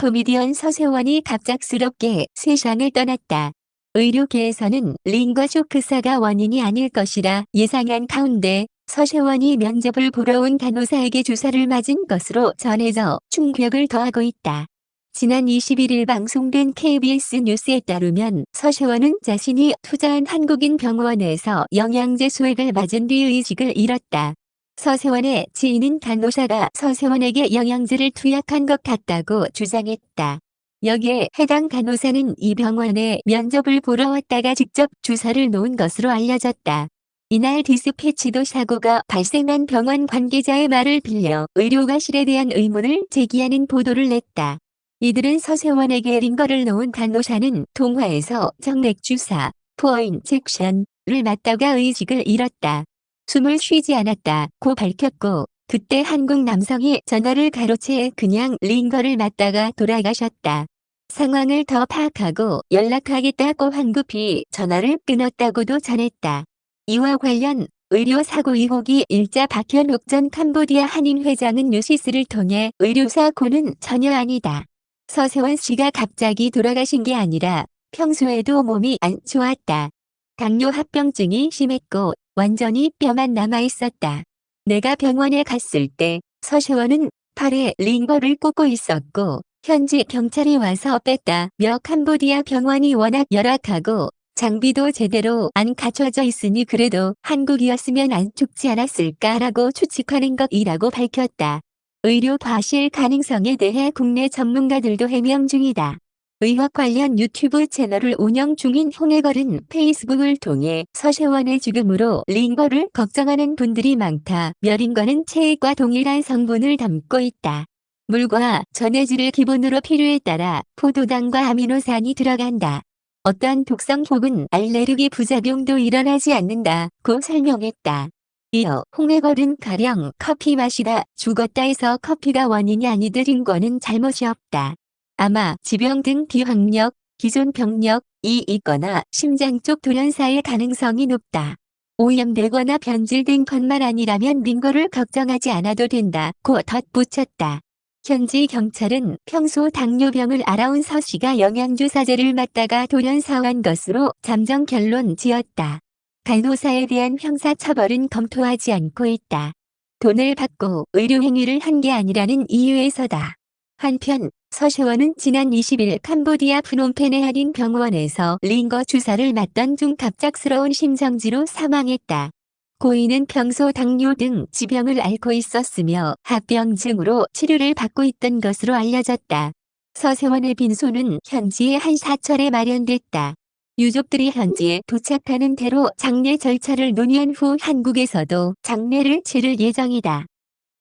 코미디언 서세원이 갑작스럽게 세상을 떠났다. 의료계에서는 링거 쇼크사가 원인이 아닐 것이라 예상한 가운데 서세원이 면접을 보러 온 간호사에게 주사를 맞은 것으로 전해져 충격을 더하고 있다. 지난 21일 방송된 KBS 뉴스에 따르면 서세원은 자신이 투자한 한국인 병원에서 영양제 수액을 맞은 뒤 의식을 잃었다. 서세원의 지인은 간호사가 서세원에게 영양제를 투약한 것 같다고 주장했다. 여기에 해당 간호사는 이 병원에 면접을 보러 왔다가 직접 주사를 놓은 것으로 알려졌다. 이날 디스패치도 사고가 발생한 병원 관계자의 말을 빌려 의료과실에 대한 의문을 제기하는 보도를 냈다. 이들은 서세원에게 링거를 놓은 간호사는 동화에서 정맥주사, 포인젝션을 맞다가 의식을 잃었다. 숨을 쉬지 않았다고 밝혔고 그때 한국 남성이 전화를 가로채 그냥 링거를 맞다가 돌아가셨다. 상황을 더 파악하고 연락하겠다고 황급히 전화를 끊었다고도 전했다. 이와 관련 의료사고 의혹이 일자 박현욱 전 캄보디아 한인 회장은 뉴시스를 통해 의료사고는 전혀 아니다. 서세원 씨가 갑자기 돌아가신 게 아니라 평소에도 몸이 안 좋았다. 당뇨 합병증이 심했고 완전히 뼈만 남아있었다. 내가 병원에 갔을 때 서세원은 팔에 링거를 꽂고 있었고 현지 경찰이 와서 뺐다며 캄보디아 병원이 워낙 열악하고 장비도 제대로 안 갖춰져 있으니 그래도 한국이었으면 안 죽지 않았을까라고 추측하는 것이라고 밝혔다. 의료 과실 가능성에 대해 국내 전문가들도 해명 중이다. 의학 관련 유튜브 채널을 운영 중인 홍해걸은 페이스북을 통해 서세원의 죽음으로 링거를 걱정하는 분들이 많다. 링거는 체액과 동일한 성분을 담고 있다. 물과 전해질을 기본으로 필요에 따라 포도당과 아미노산이 들어간다. 어떠한 독성 혹은 알레르기 부작용도 일어나지 않는다고 설명했다. 이어 홍해걸은 가령 커피 마시다 죽었다 해서 커피가 원인이 아니듯 링거는 잘못이 없다. 아마 지병 등 비황력, 기존 병력이 있거나 심장 쪽 돌연사의 가능성이 높다. 오염되거나 변질된 것만 아니라면 링거를 걱정하지 않아도 된다고 덧붙였다. 현지 경찰은 평소 당뇨병을 앓아온 서 씨가 영양주사제를 맞다가 돌연사한 것으로 잠정 결론 지었다. 간호사에 대한 형사처벌은 검토하지 않고 있다. 돈을 받고 의료행위를 한 게 아니라는 이유에서다. 한편 서세원은 지난 20일 캄보디아 프놈펜의 한인 병원에서 링거 주사를 맞던 중 갑작스러운 심정지로 사망했다. 고인은 평소 당뇨 등 지병을 앓고 있었으며 합병증으로 치료를 받고 있던 것으로 알려졌다. 서세원의 빈소는 현지의 한 사찰에 마련됐다. 유족들이 현지에 도착하는 대로 장례 절차를 논의한 후 한국에서도 장례를 치를 예정이다.